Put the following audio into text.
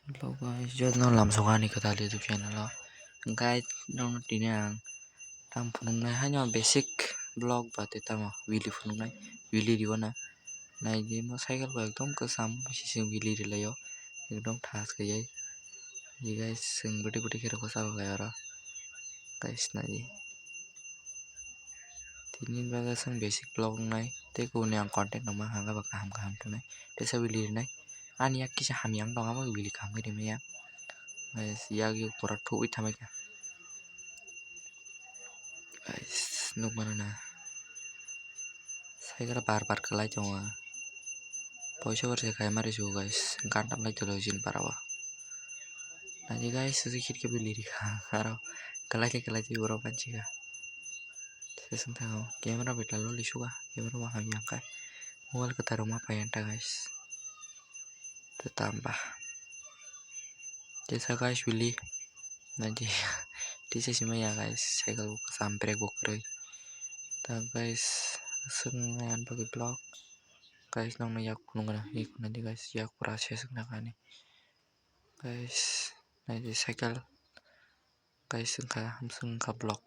Hello guys, just now làm xong anh cái YouTube channel đó. Guys, trong tí này tam phun này hay nhau basic blog và tiếp theo video phun này video đi vào này gì mà sai cái bài tóm cơ sắm chỉ xem video đi lấy एकदम ठास cái vậy. Ji guys, sing budi kira ko sao cái đó. Guys này gì. Thì nhìn vào sang basic blog này, thế cô này content nó mà hàng cái bạc ham thế này. Thế sao video này? Anh ya kisah ham yang dong apa video kamu ini ya. Guys, ya gitu pura tuh itu mereka. Guys, nuk mana na. Saya kira bar kelai cuma. Poso kerja kayak mari juga guys. Kantam lagi telusin parawa. Nanti guys, sedikit ke beli di karo. Kelai buru panci ka. Saya sentang kamera beta lo li suka. Kamera mah ham yang kai. Mual ke rumah payanta guys. Tetambah. Jasa guys beli. Nanti di sesi ya guys, saya kalau sampai boker. Ta guys, sengayan pakai blog. Guys nang nayak punung ikut nanti guys ya aku rahasia senakane. Guys, nanti cycle guys sengka blog.